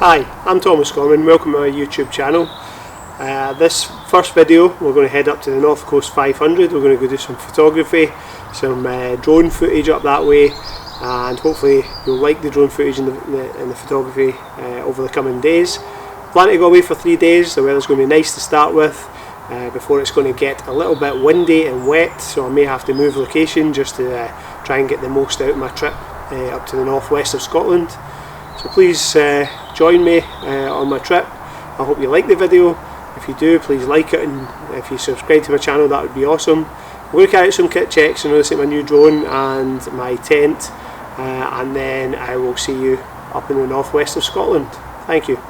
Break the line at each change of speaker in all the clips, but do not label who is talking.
Hi, I'm Thomas Gorman, welcome to my YouTube channel. This first video we're going to head up to the North Coast 500. We're going to go do some photography, some drone footage up that way, and hopefully you'll like the drone footage and the photography over the coming days. Plan to go away for 3 days. The weather's going to be nice to start with before it's going to get a little bit windy and wet, so I may have to move location just to try and get the most out of my trip up to the northwest of Scotland. So please join me on my trip. I hope you like the video. If you do, please like it, and if you subscribe to my channel, that would be awesome. I'm going to carry out some kit checks and notice my new drone and my tent, and then I will see you up in the northwest of Scotland. Thank you.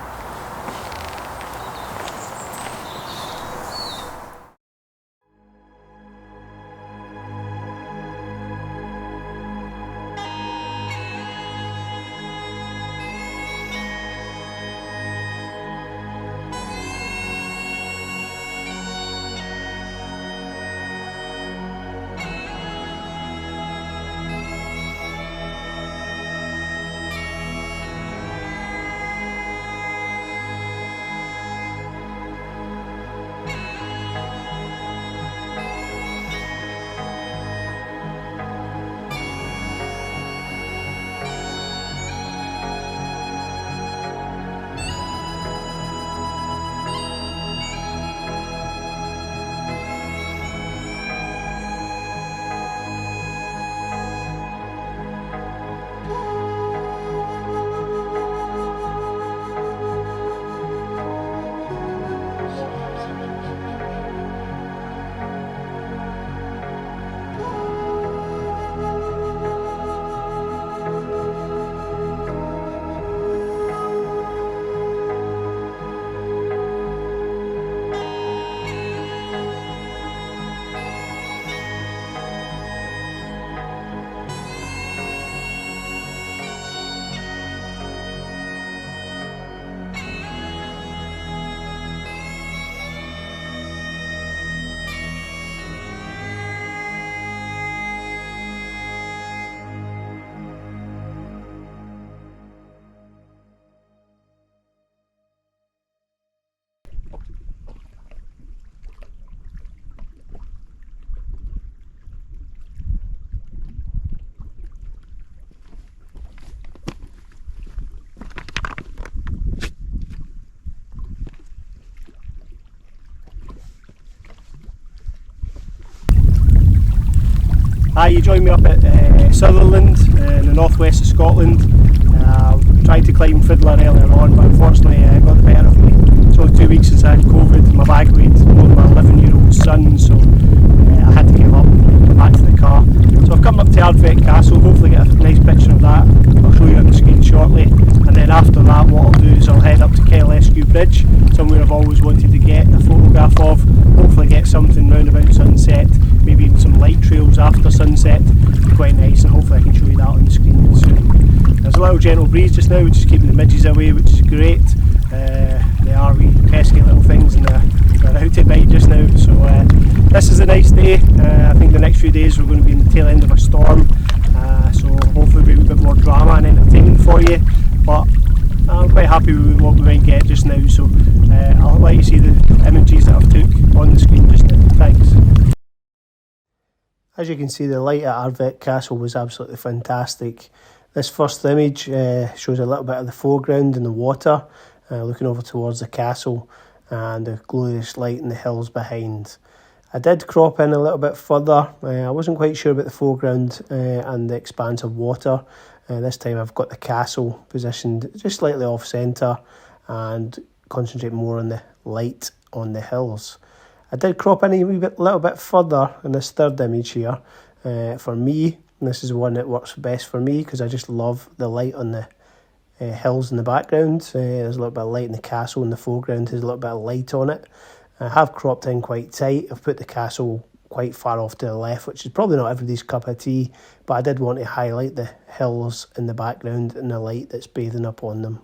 Hi, you joined me up at Sutherland in the northwest of Scotland. Tried to climb Fiddler earlier on, but unfortunately I got the better of me. It's only 2 weeks since I had COVID. My bag weighed more than my 11-year-old son, so I had to give up and go back to the car. So I've come up to Ardvet Castle, hopefully get a nice picture of that. I'll show you on the screen shortly. And then after that, what I'll do is I'll head up to Keleskew Bridge, somewhere I've always wanted to get a photograph of. Hopefully get something round about sunset, maybe even some light trails after sunset. It'd be quite nice, and hopefully I can show you that on the screen soon. There's a little gentle breeze just now, which is keeping the midges away, which is great. They are wee pesky little things, and they're out at night just now. So this is a nice day. I think the next few days we're going to be in the tail end of a storm, so hopefully there'll be a bit more drama and entertainment for you. But I'm quite happy with what we might get just now, so I'll let you see the images that I've took on the screen just now. Thanks. As you can see, the light at Ardvet Castle was absolutely fantastic. This first image shows a little bit of the foreground and the water, looking over towards the castle, and the glorious light in the hills behind. I did crop in a little bit further. I wasn't quite sure about the foreground and the expanse of water. This time I've got the castle positioned just slightly off centre and concentrate more on the light on the hills. I did crop in a little bit further in this third image here. For me, this is the one that works best for me because I just love the light on the hills in the background. There's a little bit of light in the castle in the foreground. There's a little bit of light on it. I have cropped in quite tight. I've put the castle quite far off to the left, which is probably not everybody's cup of tea, but I did want to highlight the hills in the background and the light that's bathing upon them.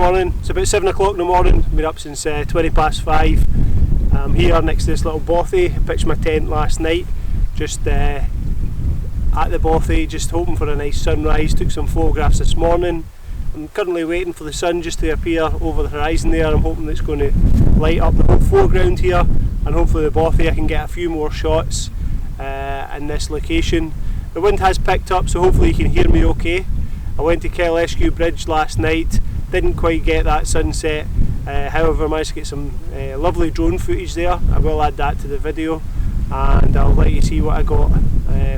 morning. It's about 7 o'clock in the morning. Been up since 5:20. I'm here next to this little bothy. I pitched my tent last night, just at the bothy, just hoping for a nice sunrise. Took some photographs this morning. I'm currently waiting for the sun just to appear over the horizon there. I'm hoping it's going to light up the whole foreground here, and hopefully the bothy I can get a few more shots in this location. The wind has picked up, so hopefully you can hear me okay. I went to Kelescu Bridge last night, didn't quite get that sunset, however I managed to get some lovely drone footage there. I will add that to the video, and I'll let you see what I got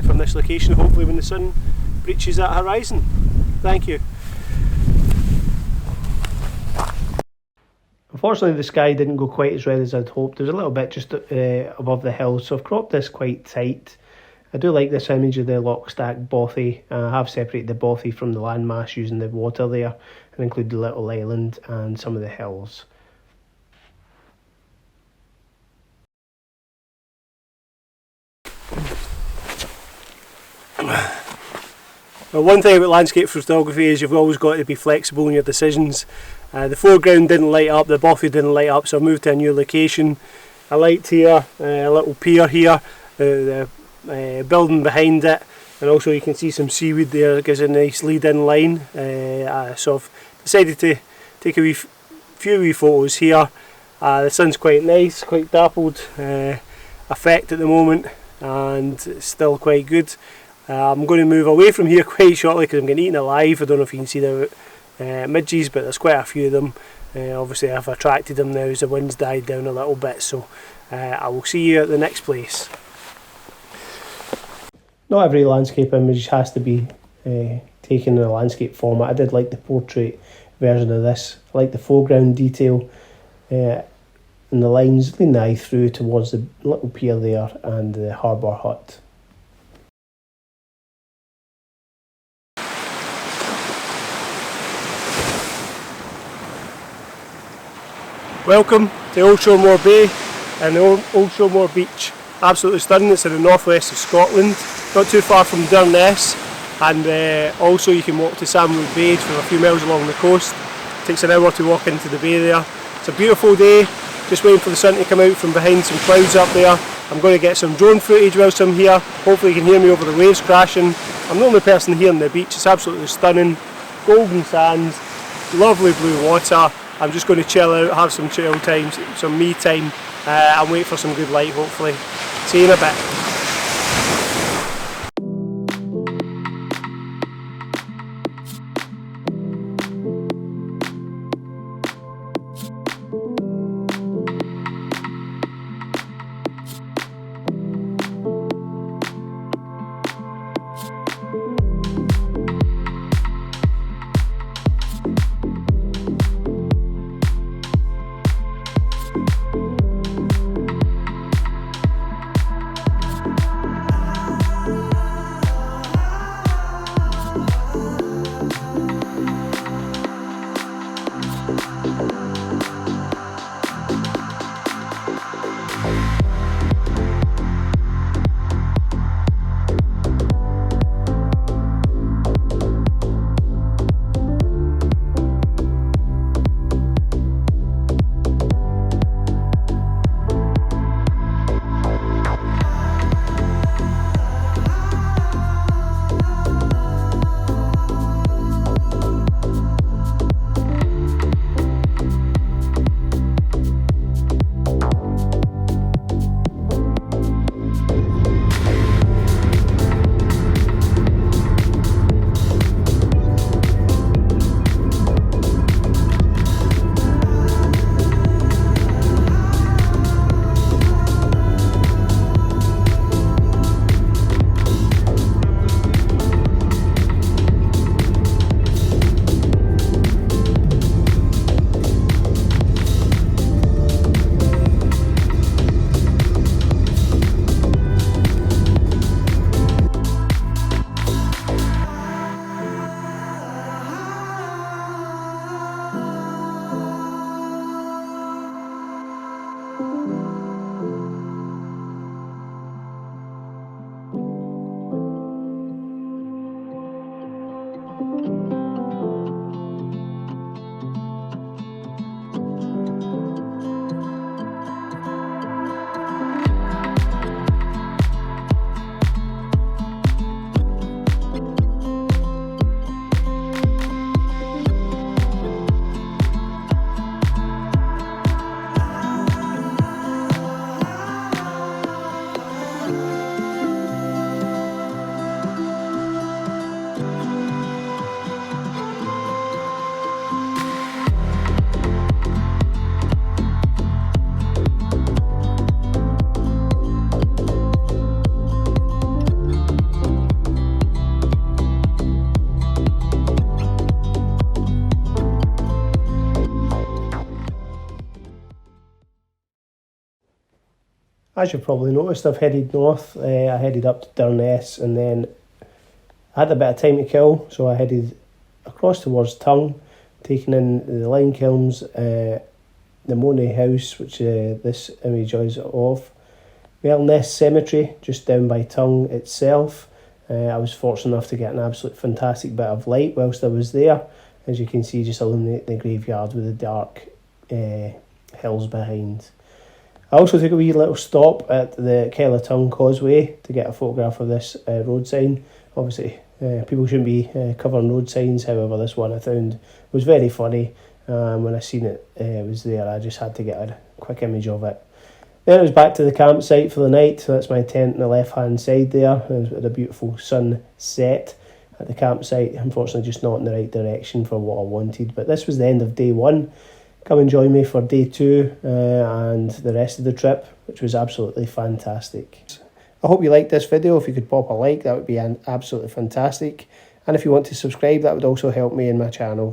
from this location, hopefully when the sun breaches that horizon. Thank you. Unfortunately the sky didn't go quite as red as I'd hoped. There was a little bit just above the hills, so I've cropped this quite tight. I do like this image of the lock stack bothy. I have separated the bothy from the landmass using the water there and include the little island and some of the hills. Well, one thing about landscape photography is you've always got to be flexible in your decisions. The foreground didn't light up, the bothy didn't light up, so I moved to a new location. I liked here, a little pier here, the building behind it, and also you can see some seaweed there. It gives a nice lead-in line. So I've decided to take a few wee photos here. The sun's quite nice, quite dappled effect at the moment, and it's still quite good. I'm going to move away from here quite shortly because I'm getting eaten alive. I don't know if you can see the midges, but there's quite a few of them. Obviously I've attracted them now as the wind's died down a little bit, so I will see you at the next place. Not every landscape image has to be taken in a landscape format. I did like the portrait version of this. I like the foreground detail and the lines leading the eye through towards the little pier there and the harbour hut. Welcome to Old Shoremore Bay and the Old Shoremore Beach. Absolutely stunning. It's in the northwest of Scotland, not too far from Durness, and also you can walk to Samwood Bay for a few miles along the coast. It takes an hour to walk into the bay there. It's a beautiful day, just waiting for the sun to come out from behind some clouds up there. I'm going to get some drone footage whilst I'm here. Hopefully you can hear me over the waves crashing. I'm the only person here on the beach. It's absolutely stunning. Golden sands, lovely blue water. I'm just going to chill out, have some chill time, some me time, and wait for some good light hopefully. See you in a bit. As you've probably noticed, I've headed north. I headed up to Durness, and then I had a bit of time to kill, so I headed across towards Tongue, taking in the lime kilns, the Monet House, which this image is of, Wellness Cemetery, just down by Tongue itself. I was fortunate enough to get an absolute fantastic bit of light whilst I was there. As you can see, just illuminate the graveyard with the dark hills behind. I also took a wee little stop at the Tongue Causeway to get a photograph of this road sign. Obviously, people shouldn't be covering road signs, however this one I found was very funny. When I seen it was there, I just had to get a quick image of it. Then it was back to the campsite for the night. So that's my tent on the left hand side there. It was a beautiful sunset at the campsite. Unfortunately just not in the right direction for what I wanted. But this was the end of day 1. Come and join me for day 2 and the rest of the trip, which was absolutely fantastic. I hope you liked this video. If you could pop a like, that would be absolutely fantastic. And if you want to subscribe, that would also help me in my channel.